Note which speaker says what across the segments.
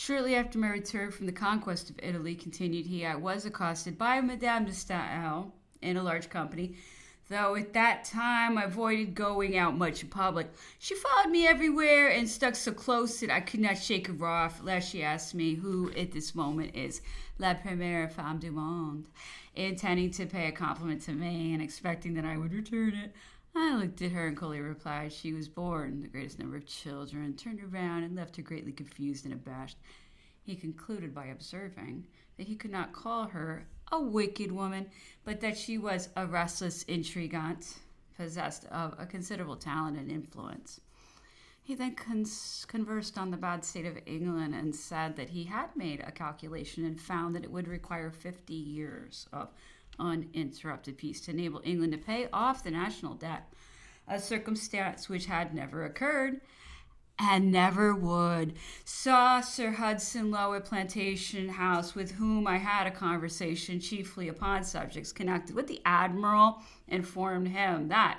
Speaker 1: Shortly after my return from the conquest of Italy, continued he, I was accosted by Madame de Stael in a large company, though at that time I avoided going out much in public. She followed me everywhere and stuck so close that I could not shake her off. At last she asked me who at this moment is la première femme du monde, intending to pay a compliment to me and expecting that I would return it. I looked at her and coolly replied she was born the greatest number of children, turned around and left her greatly confused and abashed. He concluded by observing that he could not call her a wicked woman, but that she was a restless intrigante, possessed of a considerable talent and influence. He then conversed on the bad state of England and said that he had made a calculation and found that it would require 50 years of uninterrupted peace to enable England to pay off the national debt, a circumstance which had never occurred and never would. Saw Sir Hudson Lowe at Plantation House, with whom I had a conversation chiefly upon subjects connected with the Admiral, informed him that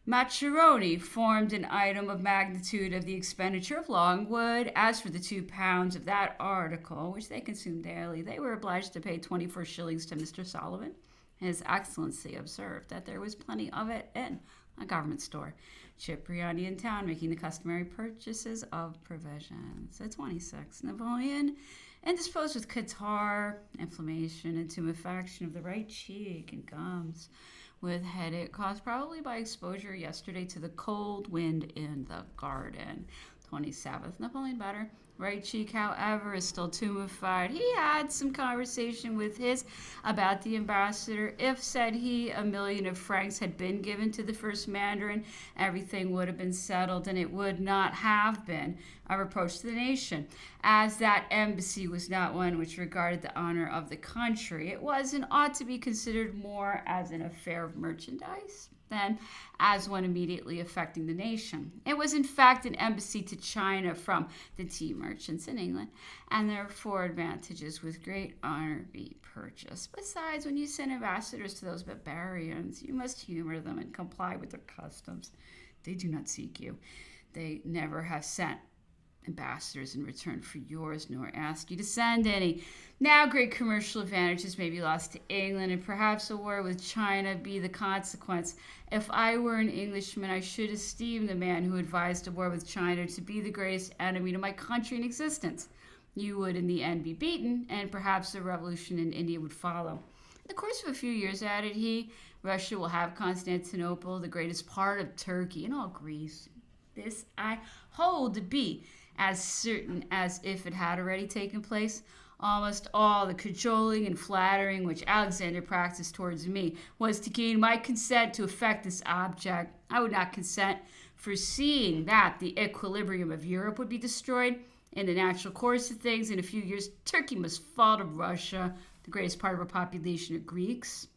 Speaker 1: macaroni formed an item of magnitude of the expenditure of Longwood. As for the £2 of that article, which they consumed daily, they were obliged to pay 24 shillings to Mr. Sullivan. His Excellency observed that there was plenty of it in a government store. Cipriani in town making the customary purchases of provisions. At 26, Napoleon, indisposed with catarrh, inflammation, and tumefaction of the right cheek and gums, with headache caused probably by exposure yesterday to the cold wind in the garden. 27th, Napoleon better. Right cheek, however, is still tumefied. He had some conversation with his about the ambassador. If, said he, 1,000,000 of francs had been given to the first mandarin, everything would have been settled, and it would not have been a reproach to the nation, as that embassy was not one which regarded the honor of the country. It was and ought to be considered more as an affair of merchandise than as one immediately affecting the nation. It was in fact an embassy to China from the tea merchants in England, and therefore advantages with great honor be purchased. Besides, when you send ambassadors to those barbarians, you must humor them and comply with their customs. They do not seek you. They never have sent ambassadors in return for yours, nor ask you to send any. Now great commercial advantages may be lost to England, and perhaps a war with China be the consequence. If I were an Englishman, I should esteem the man who advised a war with China to be the greatest enemy to my country in existence. You would in the end be beaten, and perhaps a revolution in India would follow. In the course of a few years, added he, Russia will have Constantinople, the greatest part of Turkey, and all Greece. This I hold to be as certain as if it had already taken place. Almost all the cajoling and flattering which Alexander practiced towards me was to gain my consent to effect this object. I would not consent, foreseeing that the equilibrium of Europe would be destroyed. In the natural course of things, in a few years, Turkey must fall to Russia, the greatest part of her population are Greeks,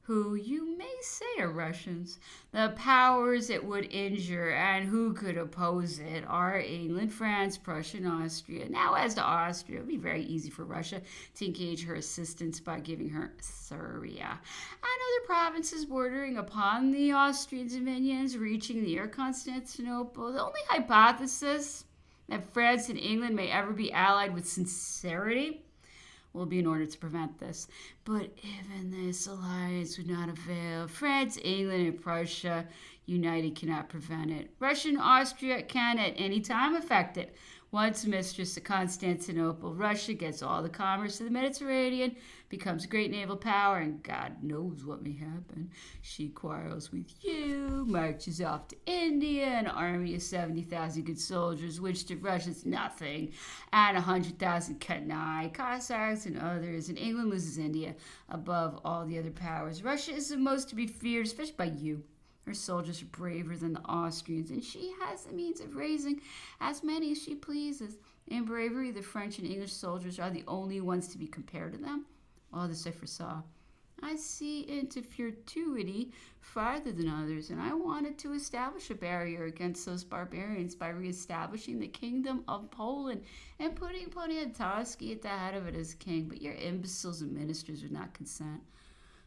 Speaker 1: who you may say are Russians. The powers it would injure, and who could oppose it, are England, France, Prussia, and Austria. Now, as to Austria, it would be very easy for Russia to engage her assistance by giving her Syria and other provinces bordering upon the Austrian dominions, reaching near Constantinople. The only hypothesis that France and England may ever be allied with sincerity will be in order to prevent this. But even this alliance would not avail. France, England, and Prussia united cannot prevent it. Russia and Austria can at any time effect it. Once mistress of Constantinople, Russia gets all the commerce of the Mediterranean, becomes a great naval power, and God knows what may happen. She quarrels with you, marches off to India, an army of 70,000 good soldiers, which to Russia is nothing, and 100,000 Kanai, Cossacks, and others, and England loses India above all the other powers. Russia is the most to be feared, especially by you. Her soldiers are braver than the Austrians, and she has the means of raising as many as she pleases. In bravery, the French and English soldiers are the only ones to be compared to them. All this I foresaw. I see into futurity farther than others, and I wanted to establish a barrier against those barbarians by reestablishing the kingdom of Poland and putting Poniatowski at the head of it as king. But your imbeciles and ministers would not consent.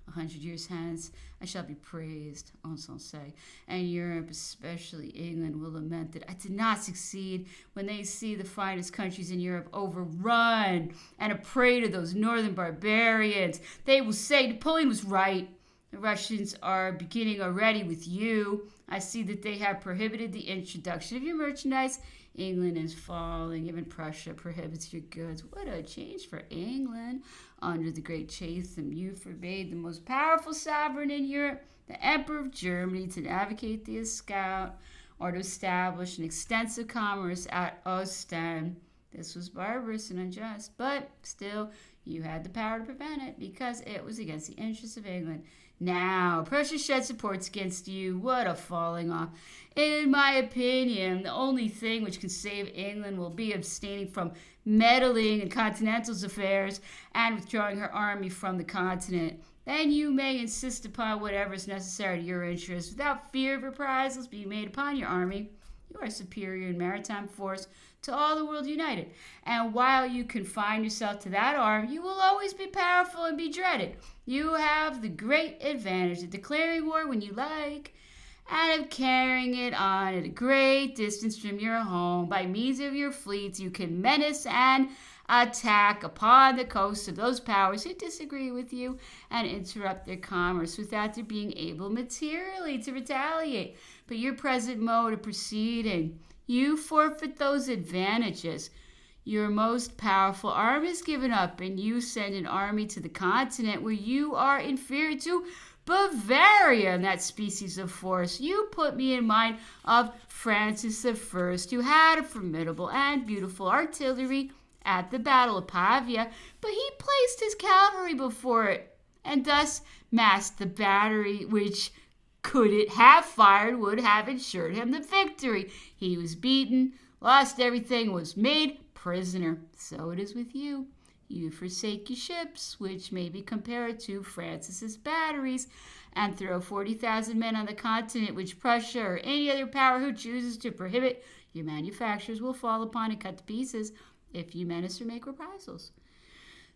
Speaker 1: 100 years hence, I shall be praised, on some say, and Europe, especially England, will lament that I did not succeed when they see the finest countries in Europe overrun and a prey to those northern barbarians. They will say Napoleon was right. The Russians are beginning already with you. I see that they have prohibited the introduction of your merchandise. England is falling. Even Prussia prohibits your goods. What a change for England. Under the Great Chatham, you forbade the most powerful sovereign in Europe, the Emperor of Germany, to navigate the Scout or to establish an extensive commerce at Ostend. This was barbarous and unjust, but still, you had the power to prevent it because it was against the interests of England. Now, Prussia shed supports against you. What a falling off. In my opinion, the only thing which can save England will be abstaining from meddling in continental affairs and withdrawing her army from the continent. Then you may insist upon whatever is necessary to your interests without fear of reprisals being made upon your army. You are superior in maritime force to all the world united. And while you confine yourself to that arm, you will always be powerful and be dreaded. You have the great advantage of declaring war when you like, and of carrying it on at a great distance from your home. By means of your fleets, you can menace and attack upon the coasts of those powers who disagree with you and interrupt their commerce without their being able materially to retaliate. But your present mode of proceeding, you forfeit those advantages. Your most powerful arm is given up, and you send an army to the continent where you are inferior to Bavaria in that species of force. You put me in mind of Francis I, who had a formidable and beautiful artillery at the Battle of Pavia, but he placed his cavalry before it, and thus masked the battery which, could it have fired, would have ensured him the victory. He was beaten, lost everything, was made prisoner. So it is with you. You forsake your ships, which may be compared to Francis's batteries, and throw 40,000 men on the continent, which Prussia or any other power who chooses to prohibit your manufactures will fall upon and cut to pieces if you menace or make reprisals.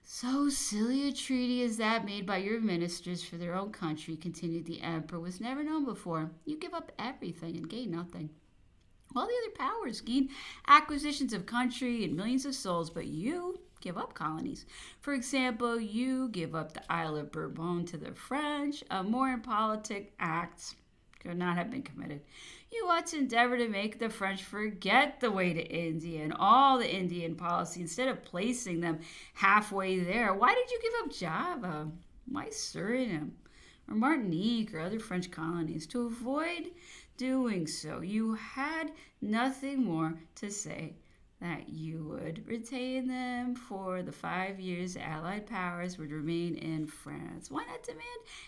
Speaker 1: So silly a treaty as that made by your ministers for their own country, continued the emperor, was never known before. You give up everything and gain nothing. All the other powers gain acquisitions of country and millions of souls, but you give up colonies. For example, you give up the Isle of Bourbon to the French. A more impolitic act could not have been committed. You ought to endeavor to make the French forget the way to India and all the Indian policy instead of placing them halfway there. Why did you give up Java? Why Suriname or Martinique or other French colonies? To avoid doing so, you had nothing more to say that you would retain them for the 5 years the Allied powers would remain in France. Why not demand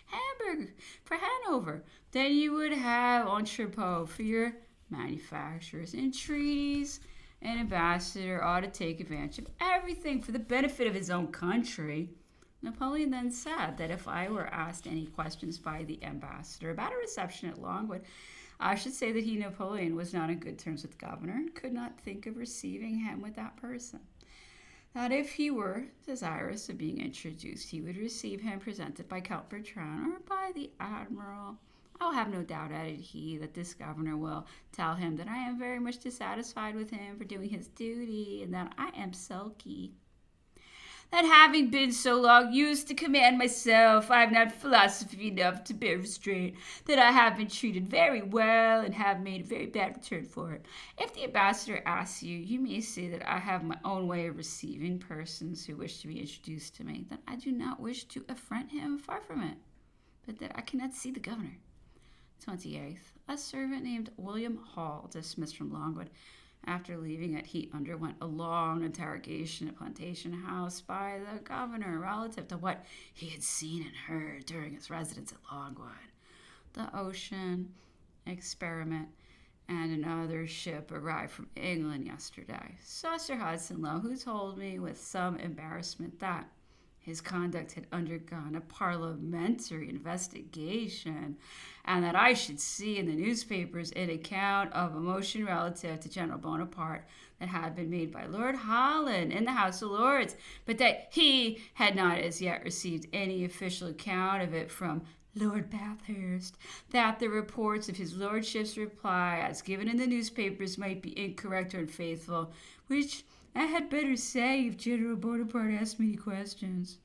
Speaker 1: Hamburg for Hanover? Then you would have entrepot for your manufacturers. In treaties, an ambassador ought to take advantage of everything for the benefit of his own country. Napoleon then said that if I were asked any questions by the ambassador about a reception at Longwood, I should say that he, Napoleon, was not on good terms with the governor and could not think of receiving him with that person. That if he were desirous of being introduced, he would receive him presented by Count Bertrand or by the admiral. I will have no doubt, added he, that this governor will tell him that I am very much dissatisfied with him for doing his duty and that I am sulky. That having been so long used to command myself, I have not philosophy enough to bear restraint, that I have been treated very well and have made a very bad return for it. If the ambassador asks you, you may say that I have my own way of receiving persons who wish to be introduced to me, that I do not wish to affront him, far from it, but that I cannot see the governor. 28th. A servant named William Hall, dismissed from Longwood, after leaving it, he underwent a long interrogation at Plantation House by the governor relative to what he had seen and heard during his residence at Longwood. The Ocean Experiment and another ship arrived from England yesterday. Saw Sir Hudson Lowe, who told me with some embarrassment that his conduct had undergone a parliamentary investigation, and that I should see in the newspapers an account of a motion relative to General Bonaparte that had been made by Lord Holland in the House of Lords, but that he had not as yet received any official account of it from Lord Bathurst, that the reports of his lordship's reply as given in the newspapers might be incorrect or unfaithful, which I had better say if General Bonaparte asked me any questions.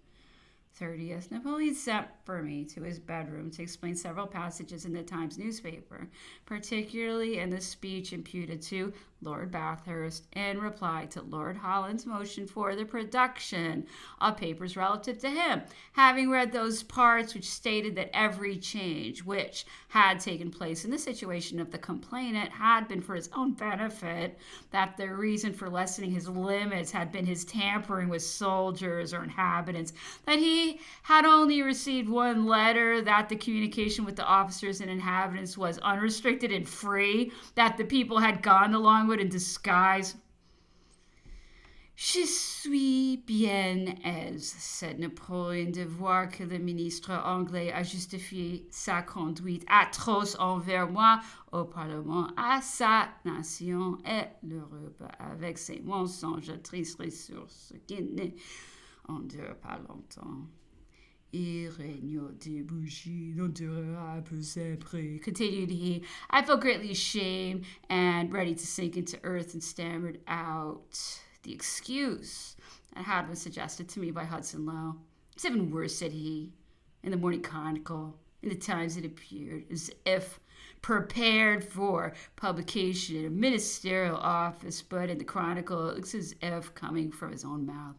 Speaker 1: 30th, Napoleon sent for me to his bedroom to explain several passages in the Times newspaper, particularly in the speech imputed to Lord Bathurst in reply to Lord Holland's motion for the production of papers relative to him, having read those parts which stated that every change which had taken place in the situation of the complainant had been for his own benefit, that the reason for lessening his limits had been his tampering with soldiers or inhabitants, that he had only received one letter, that the communication with the officers and inhabitants was unrestricted and free, that the people had gone along in disguise. Je suis bien aise, said Napoleon, de voir que le ministre anglais a justifié sa conduite atroce envers moi au Parlement, à sa nation et l'Europe, avec ses mensonges tristes ressources qui ne endurent pas longtemps. Il regno de bougie n'endurera peu après, continued he. I felt greatly ashamed and ready to sink into earth, and stammered out the excuse that had been suggested to me by Hudson Lowe. It's even worse, said he. In the Morning Chronicle, in the Times, it appeared as if prepared for publication in a ministerial office, but in the Chronicle it looks as if coming from his own mouth.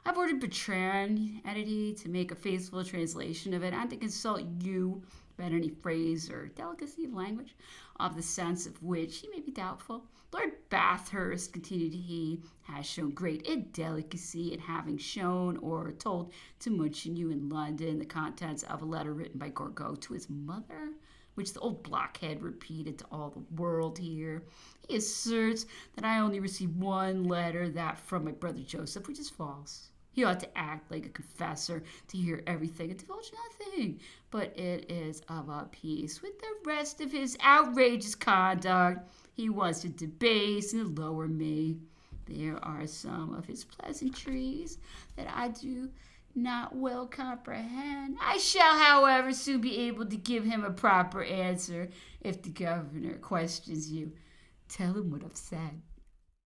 Speaker 1: I've ordered Bertrand, added he, to make a faithful translation of it and to consult you about any phrase or delicacy of language, of the sense of which he may be doubtful. Lord Bathurst, continued he, has shown great indelicacy in having shown or told to mention you in London the contents of a letter written by Gorgot to his mother, which the old blockhead repeated to all the world here. He asserts that I only received one letter, that from my brother Joseph, which is false. He ought to act like a confessor, to hear everything and divulge nothing. But it is of a piece with the rest of his outrageous conduct. He wants to debase and lower me. There are some of his pleasantries that I do not well comprehend. I shall, however, soon be able to give him a proper answer if the governor questions you. Tell him what I've said.